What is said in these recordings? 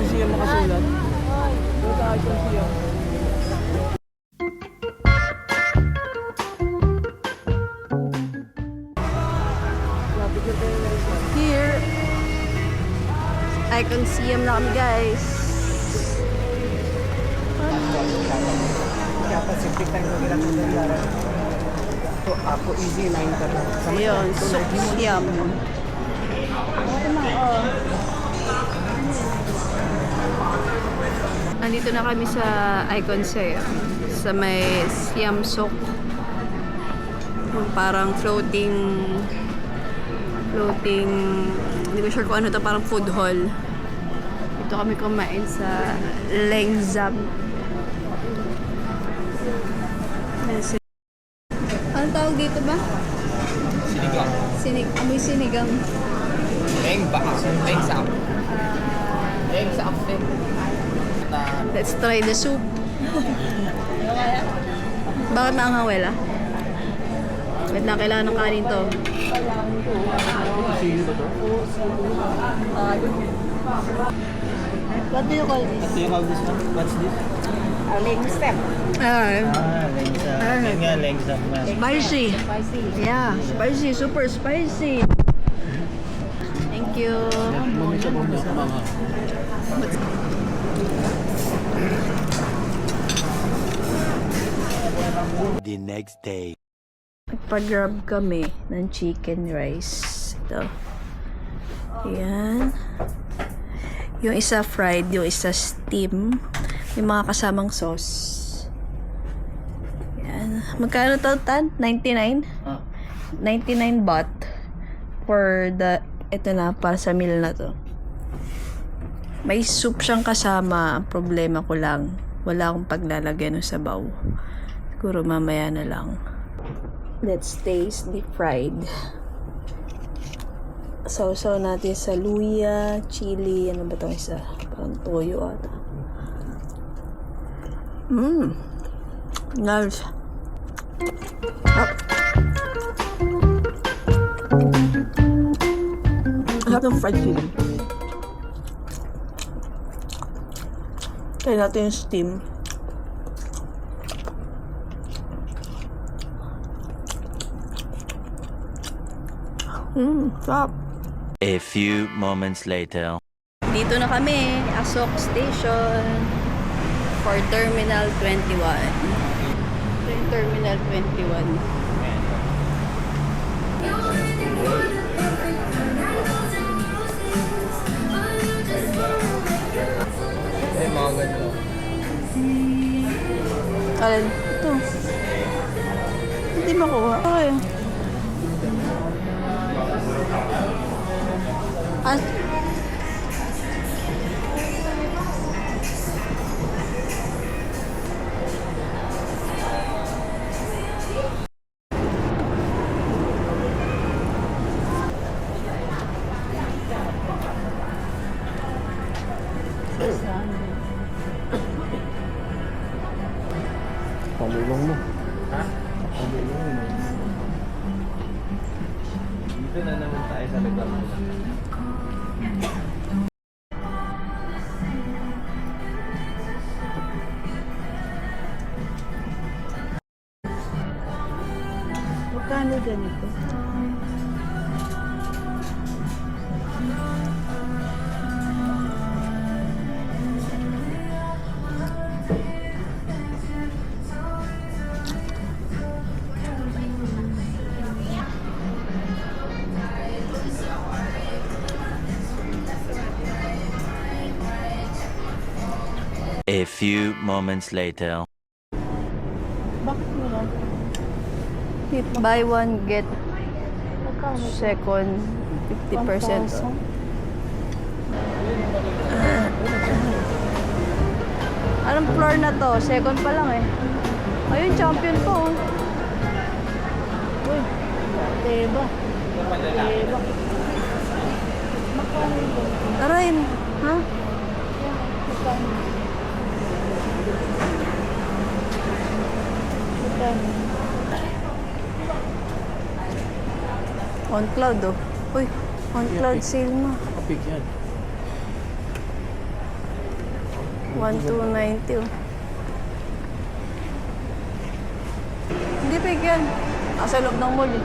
Icon Siam nakasulat. Doon sa Icon Siam. Here, Icon Siam na kami, guys. Kaya pa simple tayo ng ilang dolyar. So, ako easy 9 ka na. Ayun, Soup Siam. Nandito na kami sa Icon Siam. Sa may Siam Sok. Yung parang floating, hindi ko sure kung ano to, parang food hall. Dito kami kumain sa Lengzam. Anong tawag dito ba? Sinigang. Amoy sinigang. Leng ba? Leng sa ako. Leng sa ako. Let's try the soup. Bakit naangawela? Wait lang, kailangan ng kanin to. Sino ba to? What do you call this? What do you call this one? What's this? Leng step. Lengsa. Yun nga, lengsa. Spicy. Yeah, spicy. Super spicy. Thank you. The next day. Nagpa-grab kami ng chicken rice. Ito. Ayan. Yung isa fried, yung isa steam. May mga kasamang sauce. Ayan. Magkano to, Tan? 99? 99 baht for the, ito na, para sa meal na to. May soup siyang kasama. Ang problema ko lang, wala akong paglalagyan ng sabaw. Siguro mamaya na lang. Let's taste the fried. Sausaw natin sa luya, chili, ano ba itong isa? Parang toyo ata. Nice. Sarap ng fried chili. Kaya natin yung steam. Sarap. A few moments later. Dito na kami, Asok Station for Terminal 21. Ito yung Terminal 21. Ay, mga ganyan. Alin? Ito. Hindi makuha. Okay. Palulong mo. Ha? Palulong mo. Dito na naman tayo sa lugar mo. Magkano ganito? A few moments later. Bakit mo lang? Buy one, get second 50% off. Anong floor na to? Second pa lang eh. Ayun, champion po. Uy, teba. Teba. Aray, ha? On cloud oh. Uy, on cloud sale mo. Kapig yan. 1,290 oh. Hindi fake yan. Nasa loob ng mall eh.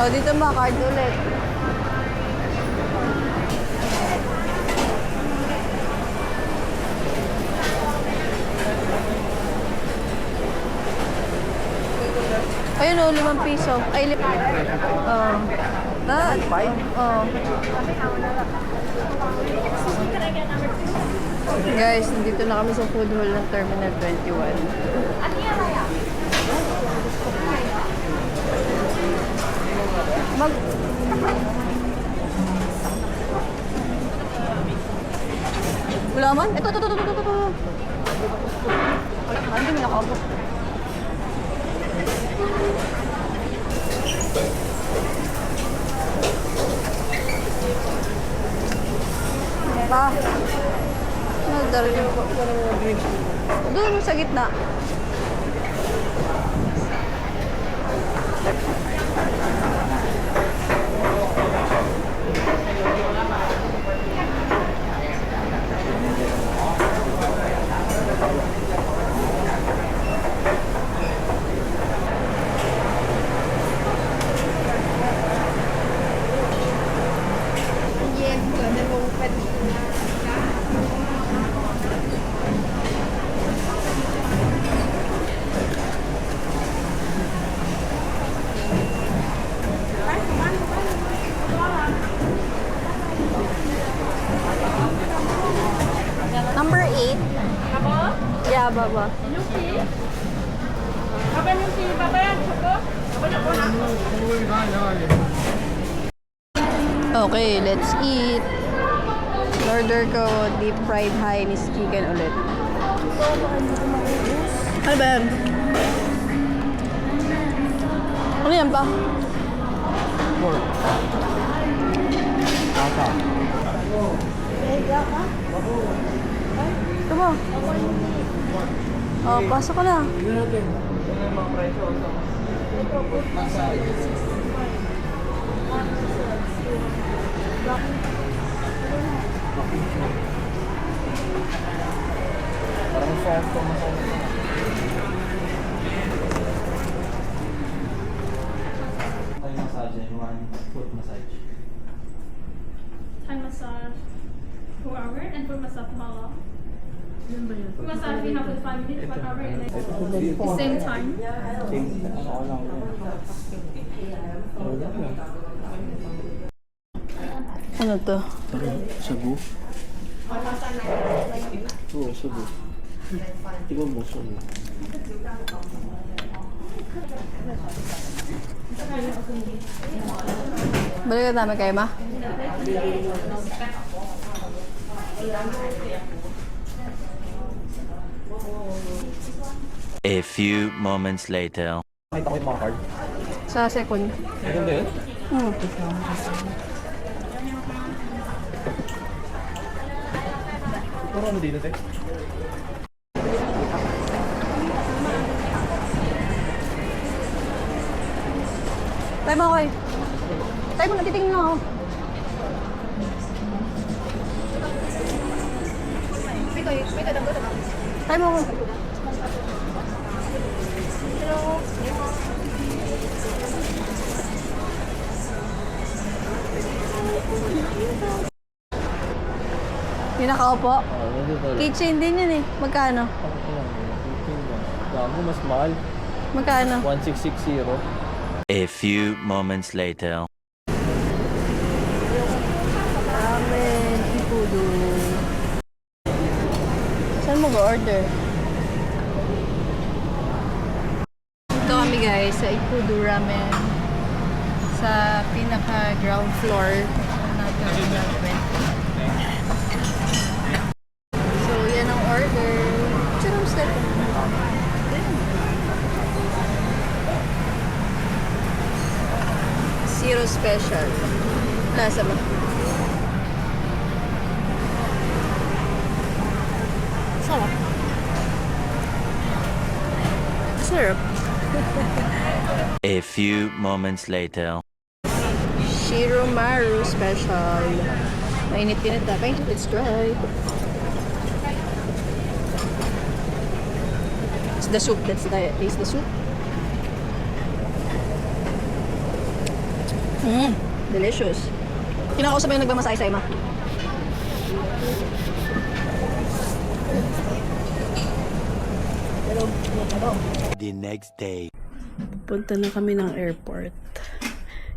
Oh, dito ba? Card ulit. Ayun o, 5 piso. Ay, Oo. Guys, nandito na kami sa food hall ng Terminal 21. Wala man? Ito. Hindi mo nakabot. Nagdarin ko. Doon sa gitna. Number 8. Yeah, baba. Okay, let's eat. Order ko deep fried Hainanese chicken ulit. Ano ba yan? Ano yan pa? Pork. Asa. Ito ba? Oh, pasok ka na. Parang soft to masarap. Thai massage and one foot massage. Thai massage 4 hours and foot massage tomorrow. Foot massage we have with 5 minutes, 1 hour and the same time. Ano to? Sagu? Oo, sagu. Tingnan mo, sagu. Balikan namin kayo, ma? A few moments later. Nakita ko yung mga card. Sa second. Maganda yun? Parang ano dito, te? Tayo mo, Koy. Tayo mo, natitingin lang ako. Tayo mo, Koy. Yung nakaupo? Kitchen din yun eh. Magkano? Gago, mas mahal. Magkano? 1660. A few moments later. Ramen, Ikudo. Saan mo ga-order? Ito kami guys sa Ikudo Ramen. Sa pinaka ground floor natin natin. So yan ang order. Charong step. Zero special. Lasa ba? Sarap. Sarap. A few moments later. Shiromaru special. Mainit-init na. Let's try. It's the soup. Let's taste the soup. Delicious. Kinakausap mo yung nagmamasahe sa ima. The next day. Punta na kami ng airport.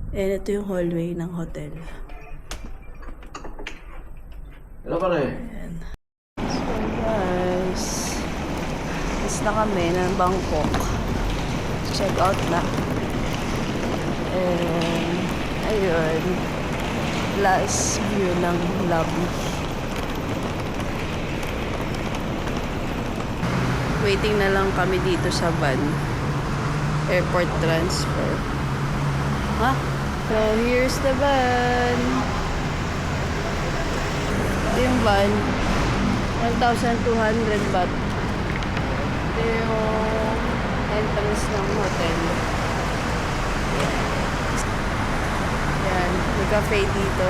And ito yung hallway ng hotel. Hello pare. So guys, is na kami ng Bangkok. Check out na. And ayun, last view ng lobby. Waiting na lang kami dito sa van. Airport transfer. Ha? So here's the van. Ito yung van. 1,200 baht. Ito yung entrance ng hotel. Yan. May cafe dito.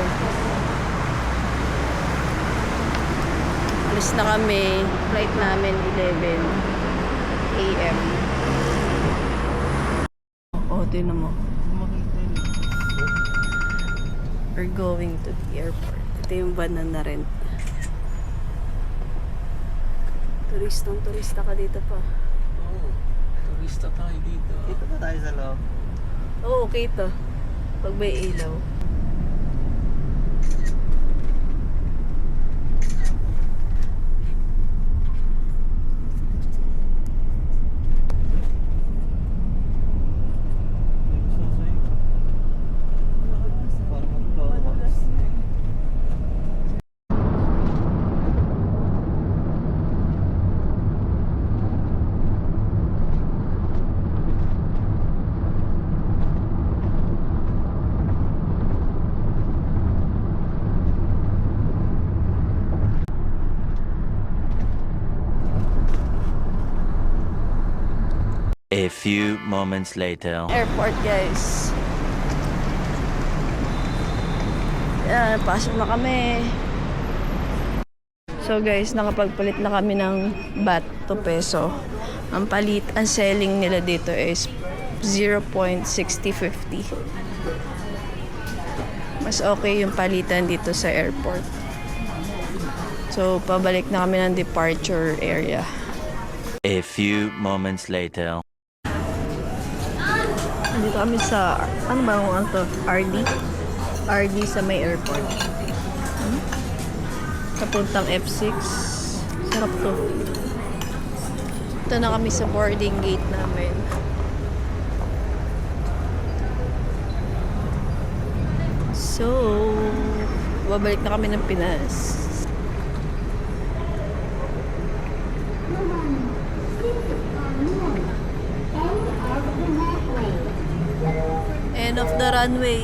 Alis na kami. Flight namin 11 AM. Oh, tinan mo. We're going to the airport. Ito yung van na rent. Turista ka dito pa. Oh, turista tayo dito. Dito pa tayo sa loob. Oo, okay to. Pag may ilaw. A few moments later. Airport, guys. Yan, pasok na kami. So guys, nakapagpalit na kami ng baht to peso. Ang selling nila dito is 0.6050. Mas okay yung palitan dito sa airport. So, pabalik na kami ng departure area. A few moments later. Dito kami sa, ano ba ang to? RD? RD sa may airport. Kapuntang F6. Sarap to. Ito na kami sa boarding gate namin. So, babalik na kami ng Pinas. End of the runway.